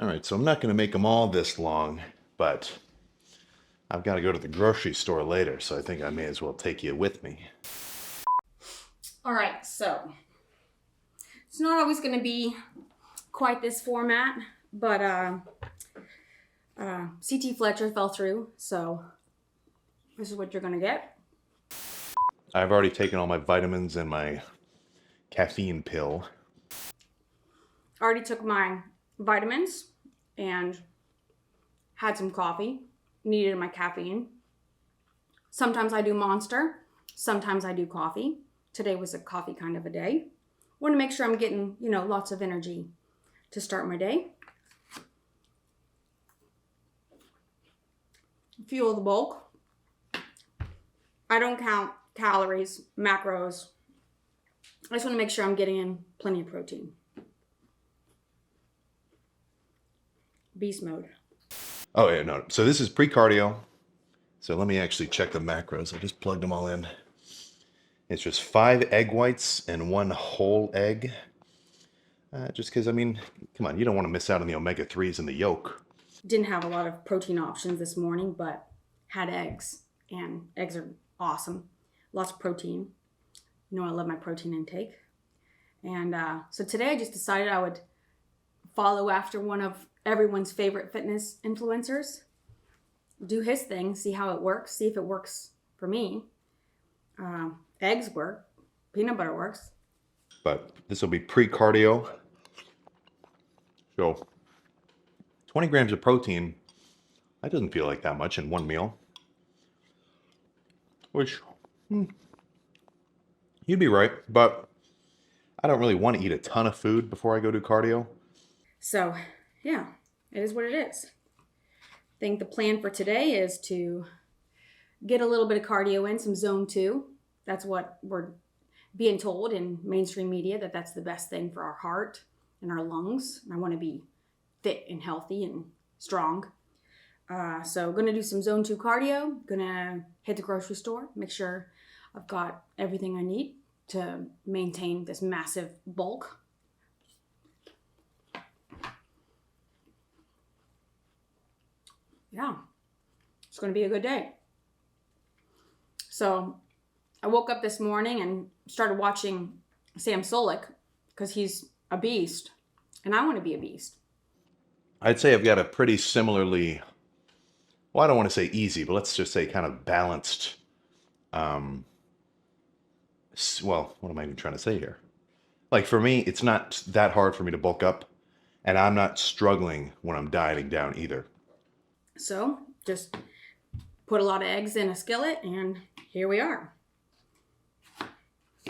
All right, so I'm not going to make them all this long, but I've got to go to the grocery store later, so I think I may as well take you with me. All right, so it's not always going to be quite this format, but CT Fletcher fell through, so this is what you're going to get. I've already taken all my vitamins and my caffeine pill. I already took my vitamins and had some coffee, needed my caffeine. Sometimes I do Monster, sometimes I do coffee. Today was a coffee kind of a day. Want to make sure I'm getting, lots of energy to start my day. Fuel the bulk. I don't count calories, macros. I just want to make sure I'm getting in plenty of protein. Beast mode. Oh, yeah, no. So this is pre-cardio. So let me actually check the macros. I just plugged them all in. It's just 5 egg whites and 1 whole egg. Just because, come on, you don't want to miss out on the omega-3s in the yolk. Didn't have a lot of protein options this morning, but had eggs. And eggs are awesome. Lots of protein. I love my protein intake. And so today I just decided I would follow after one of everyone's favorite fitness influencers. Do his thing, see how it works, see if it works for me. Eggs work, peanut butter works. But this will be pre-cardio. So 20 grams of protein, that doesn't feel like that much in one meal. Which, you'd be right, but I don't really want to eat a ton of food before I go do cardio. So, yeah, it is what it is. I think the plan for today is to get a little bit of cardio in, some zone 2. That's what we're being told in mainstream media, that that's the best thing for our heart and our lungs. And I want to be fit and healthy and strong. So going to do some zone 2 cardio. Going to hit the grocery store, make sure I've got everything I need to maintain this massive bulk. Yeah, it's going to be a good day. So I woke up this morning and started watching Sam Solik because he's a beast and I want to be a beast. I'd say I've got a pretty similarly, well, I don't want to say easy, but let's just say kind of balanced, well, what am I even trying to say here? Like for me, it's not that hard for me to bulk up, and I'm not struggling when I'm dieting down either. So just put a lot of eggs in a skillet and here we are.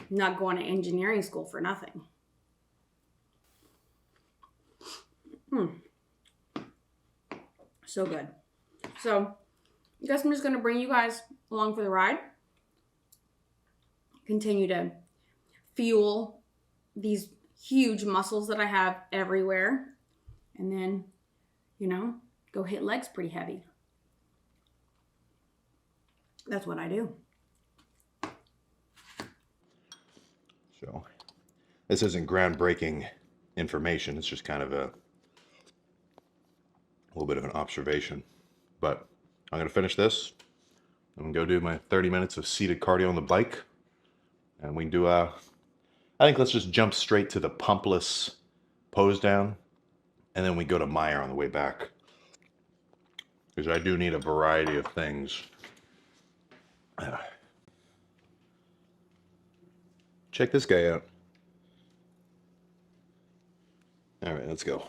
Not going to engineering school for nothing. So good. So I guess I'm just going to bring you guys along for the ride. Continue to fuel these huge muscles that I have everywhere. And then, go hit legs pretty heavy. That's what I do. So this isn't groundbreaking information. It's just kind of a little bit of an observation. But I'm going to finish this. I'm going to go do my 30 minutes of seated cardio on the bike. And we can do I think let's just jump straight to the pumpless pose down. And then we go to Meyer on the way back. Because I do need a variety of things. Check this guy out. All right, let's go.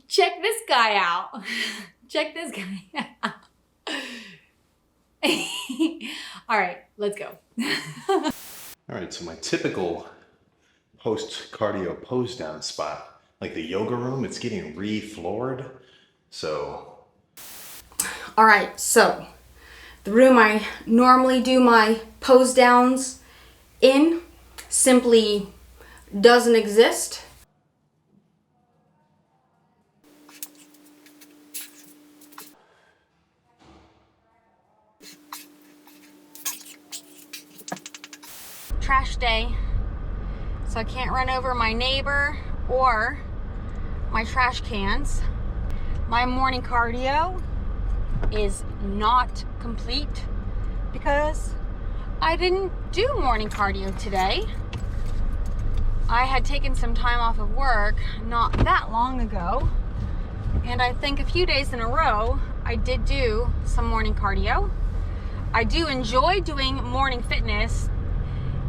Check this guy out. Check this guy out. All right, let's go. All right, so my typical post-cardio pose down spot, like the yoga room, it's getting re-floored. So. All right, so the room I normally do my pose downs in simply doesn't exist. Trash day, so I can't run over my neighbor or my trash cans. My morning cardio is not complete because I didn't do morning cardio today. I had taken some time off of work not that long ago, and I think a few days in a row I did do some morning cardio. I do enjoy doing morning fitness,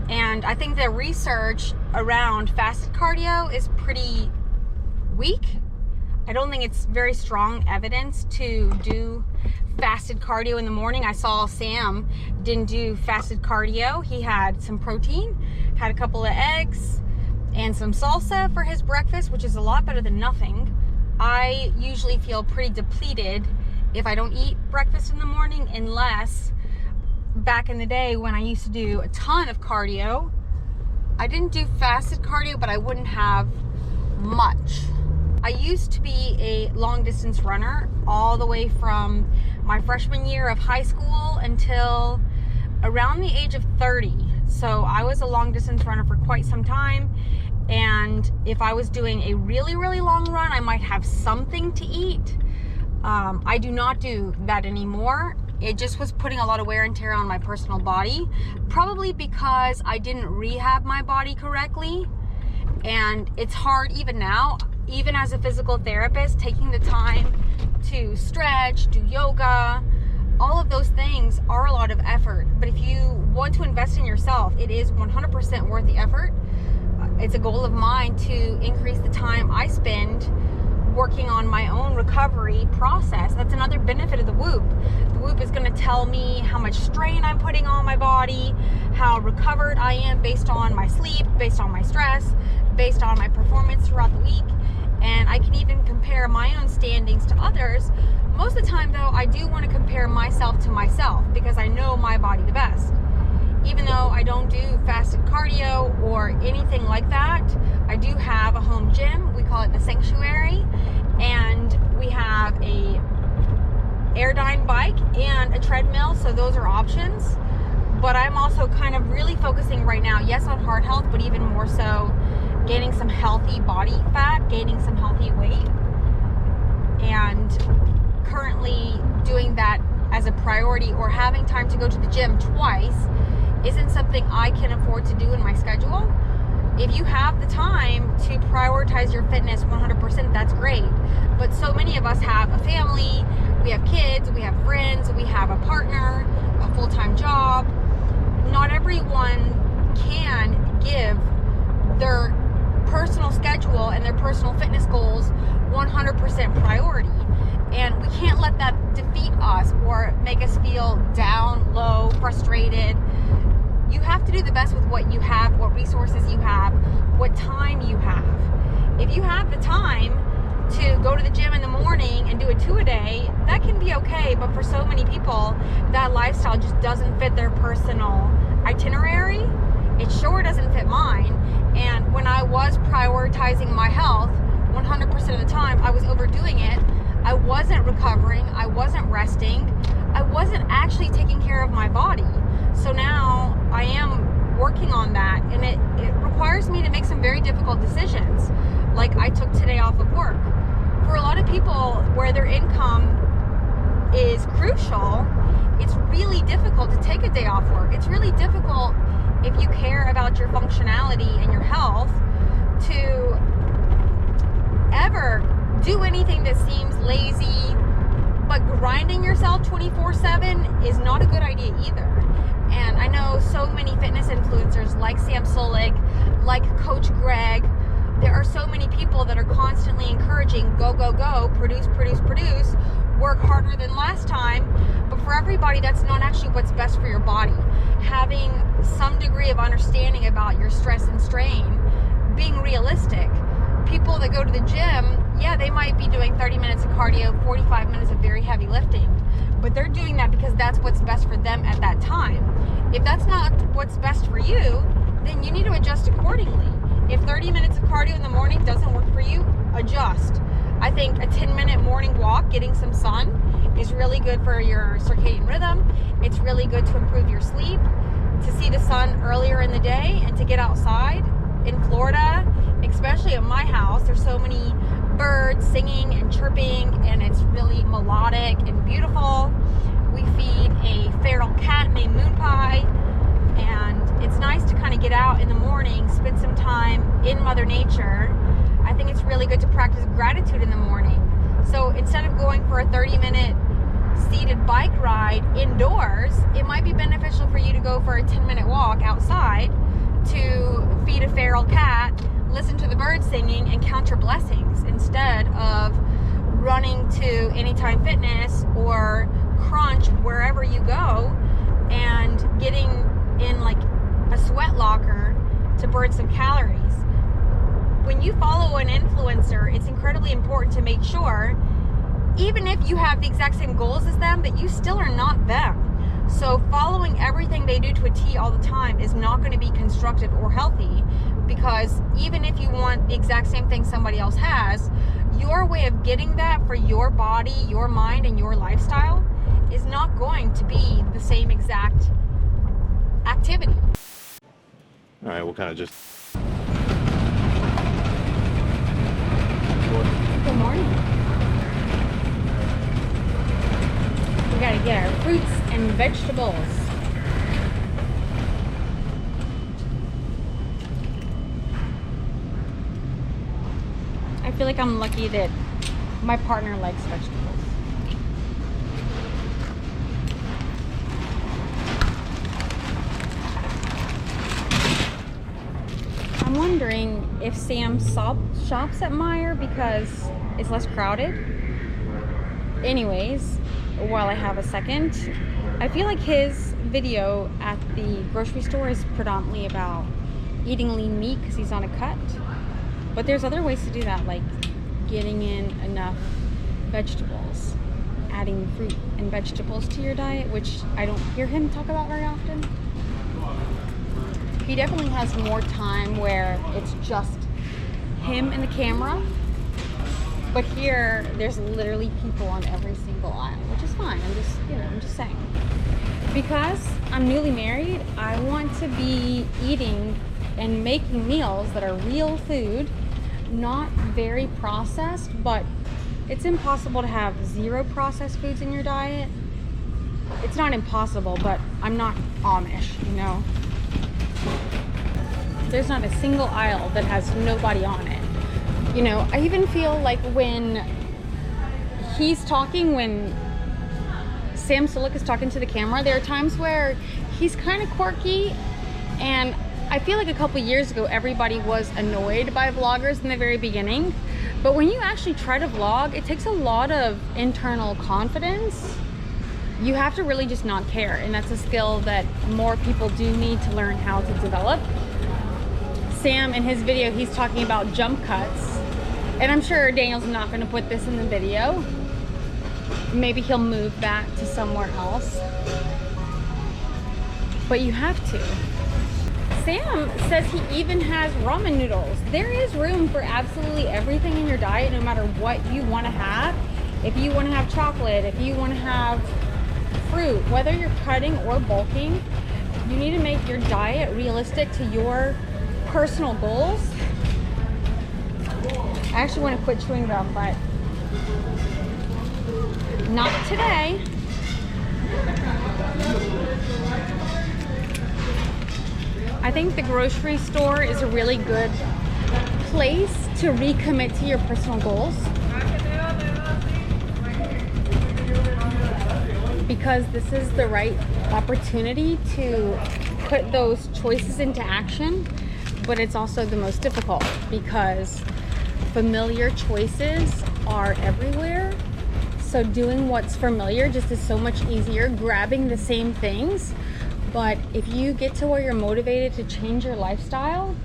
and I think the research around fasted cardio is pretty weak. I don't think it's very strong evidence to do fasted cardio in the morning. I saw Sam didn't do fasted cardio. He had some protein, had a couple of eggs, and some salsa for his breakfast, which is a lot better than nothing. I usually feel pretty depleted if I don't eat breakfast in the morning, unless back in the day when I used to do a ton of cardio, I didn't do fasted cardio, but I wouldn't have much. I used to be a long distance runner all the way from my freshman year of high school until around the age of 30. So I was a long distance runner for quite some time. And if I was doing a really, really long run, I might have something to eat. I do not do that anymore. It just was putting a lot of wear and tear on my personal body, probably because I didn't rehab my body correctly. And it's hard even now, even as a physical therapist, taking the time to stretch, do yoga, all of those things are a lot of effort. But if you want to invest in yourself, it is 100% worth the effort. It's a goal of mine to increase the time I spend working on my own recovery process. That's another benefit of the Whoop. The Whoop is going to tell me how much strain I'm putting on my body, how recovered I am based on my sleep, based on my stress, based on my performance throughout the week. And I can even compare my own standings to others. Most of the time though, I do want to compare myself to myself because I know my body the best. Even though I don't do fasted cardio or anything like that, I do have a home gym. We call it the Sanctuary, and we have a Airdyne bike and a treadmill, so those are options. But I'm also kind of really focusing right now, yes, on heart health, but even more so gaining some healthy body fat, gaining some healthy weight, and currently doing that as a priority, or having time to go to the gym twice isn't something I can afford to do in my schedule. If you have the time to prioritize your fitness 100%, that's great. But so many of us have a family, we have kids, we have friends, we have a partner, a full-time job. Not everyone can give their personal schedule and their personal fitness goals 100% priority. And we can't let that defeat us or make us feel down, low, frustrated. You have to do the best with what you have, what resources you have, what time you have. If you have the time to go to the gym in the morning and do a 2-a-day, that can be okay. But for so many people, that lifestyle just doesn't fit their personal itinerary. It sure doesn't fit mine. And when I was prioritizing my health, 100% of the time, I was overdoing it. I wasn't recovering. I wasn't resting. I wasn't actually taking care of my body. So now I am working on that, and it requires me to make some very difficult decisions. Like I took today off of work. For a lot of people where their income is crucial, it's really difficult to take a day off work. It's really difficult if you care about your functionality and your health to ever do anything that seems lazy. But grinding yourself 24/7 is not a good idea either. And I know so many fitness influencers like Sam Solik, like Coach Greg. There are so many people that are constantly encouraging go, go, go, produce, produce, produce, work harder than last time. But for everybody, that's not actually what's best for your body. Having some degree of understanding about your stress and strain, being realistic. People that go to the gym, yeah, they might be doing 30 minutes of cardio, 45 minutes of very heavy lifting, but they're doing that because that's what's best for them at that time. If that's not what's best for you, then you need to adjust accordingly. If 30 minutes of cardio in the morning doesn't work for you, adjust. I think a 10-minute morning walk, getting some sun, is really good for your circadian rhythm. It's really good to improve your sleep, to see the sun earlier in the day, and to get outside. In Florida, especially at my house, there's so many birds singing and chirping, and it's really melodic and beautiful. We feed a feral cat named Moon Pie, and it's nice to kind of get out in the morning, spend some time in Mother Nature. I think it's really good to practice gratitude in the morning. So instead of going for a 30-minute seated bike ride indoors, it might be beneficial for you to go for a 10-minute walk outside to feed a feral cat, listen to the birds singing, and count your blessings instead of running to Anytime Fitness or Crunch, wherever you go, and getting in like a sweat locker to burn some calories. When you follow an influencer, it's incredibly important to make sure, even if you have the exact same goals as them, that you still are not them. So following everything they do to a T all the time is not going to be constructive or healthy, because even if you want the exact same thing somebody else has, your way of getting that for your body, your mind, and your lifestyle is not going to be the same exact activity. All right, we'll kind of just... Good morning. We gotta get our fruits and vegetables. I feel like I'm lucky that my partner likes vegetables. I'm wondering if Sam shops at Meijer because it's less crowded. Anyways, while I have a second, I feel like his video at the grocery store is predominantly about eating lean meat because he's on a cut. But there's other ways to do that, like getting in enough vegetables, adding fruit and vegetables to your diet, which I don't hear him talk about very often. He definitely has more time where it's just him and the camera. But here, there's literally people on every single aisle, which is fine. I'm just saying. Because I'm newly married, I want to be eating and making meals that are real food, not very processed, but it's impossible to have zero processed foods in your diet. It's not impossible, but I'm not Amish, you know? There's not a single aisle that has nobody on it. You know, I even feel like when he's talking, when Sam Sulek is talking to the camera, there are times where he's kind of quirky, and I feel like a couple years ago everybody was annoyed by vloggers in the very beginning, but when you actually try to vlog, it takes a lot of internal confidence. You have to really just not care, and that's a skill that more people do need to learn how to develop. Sam, in his video, he's talking about jump cuts, and I'm sure Daniel's not going to put this in the video. Maybe he'll move that to somewhere else, but you have to. Sam says he even has ramen noodles. There is room for absolutely everything in your diet, no matter what you want to have. If you want to have chocolate, if you want to have fruit, whether you're cutting or bulking, you need to make your diet realistic to your personal goals. I actually want to quit chewing gum, but not today. I think the grocery store is a really good place to recommit to your personal goals, because this is the right opportunity to put those choices into action, but it's also the most difficult because familiar choices are everywhere. So doing what's familiar just is so much easier, grabbing the same things. But if you get to where you're motivated to change your lifestyle,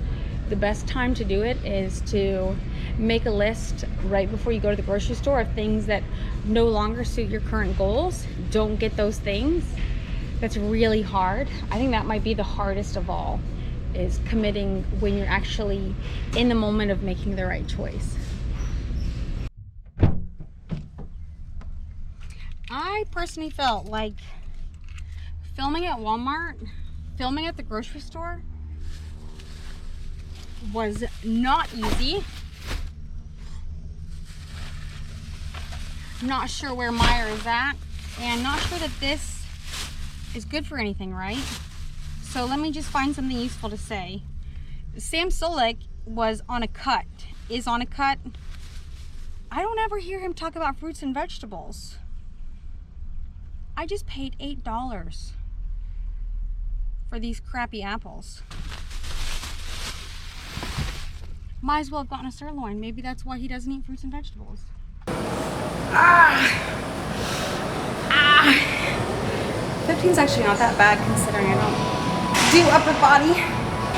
the best time to do it is to make a list right before you go to the grocery store of things that no longer suit your current goals. Don't get those things. That's really hard. I think that might be the hardest of all, is committing when you're actually in the moment of making the right choice. I personally felt like filming at Walmart, filming at the grocery store was not easy. Not sure where Meyer is at, and not sure that this is good for anything, right? So let me just find something useful to say. Sam Solik was on a cut, is on a cut. I don't ever hear him talk about fruits and vegetables. I just paid $8 for these crappy apples. Might as well have gotten a sirloin. Maybe that's why he doesn't eat fruits and vegetables. 15's actually not that bad considering I don't do upper body.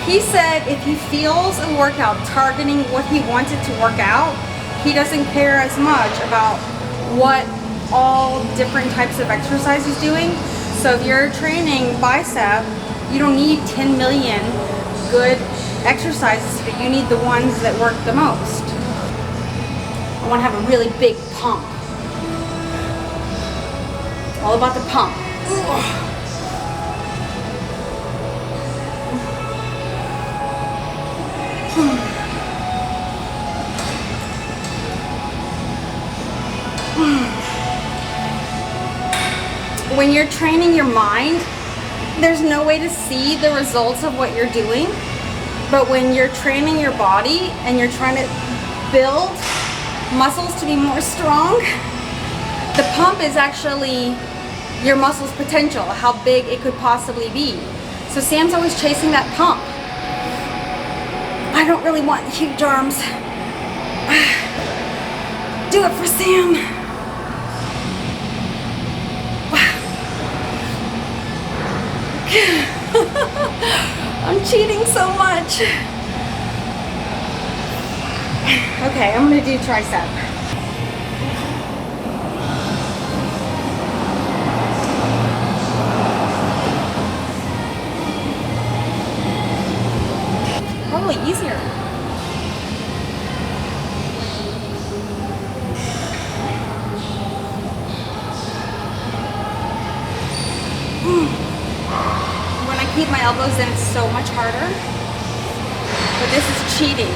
He said if he feels a workout targeting what he wants it to work out, he doesn't care as much about what all different types of exercise he's doing. So if you're training bicep, you don't need 10 million good exercises, but you need the ones that work the most. I want to have a really big pump. All about the pump. Ugh. When you're training your mind, there's no way to see the results of what you're doing. But when you're training your body and you're trying to build muscles to be more strong, the pump is actually your muscle's potential, how big it could possibly be. So Sam's always chasing that pump. I don't really want huge arms. Do it for Sam. I'm cheating so much. Okay, I'm gonna do tricep. Probably easier. When I keep my elbows in, it's so much harder. But this is cheating.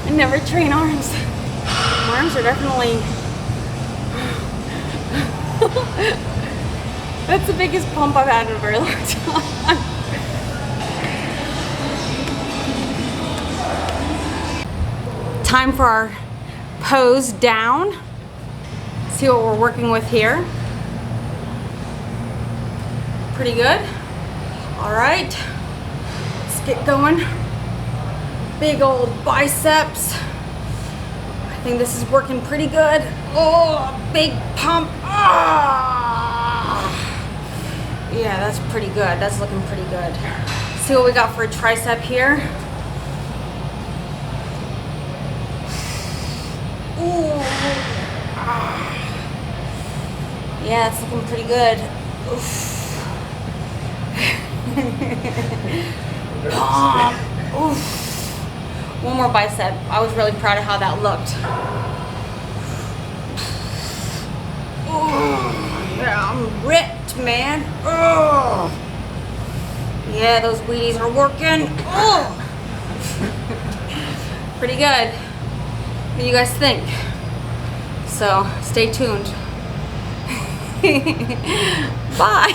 I never train arms. My arms are definitely... That's the biggest pump I've had in a very long time. Time for our pose down. See what we're working with here. Pretty good. All right, let's get going. Big old biceps. I think this is working pretty good. Oh, big pump. Ah. Yeah, that's pretty good. That's looking pretty good. See what we got for a tricep here. Ooh. Ah. Yeah, it's looking pretty good. Oof. Oof. One more bicep. I was really proud of how that looked. Ooh, yeah, I'm ripped, man. Oh, yeah, those wheaties are working. Oh, pretty good. What do you guys think? So stay tuned. Bye.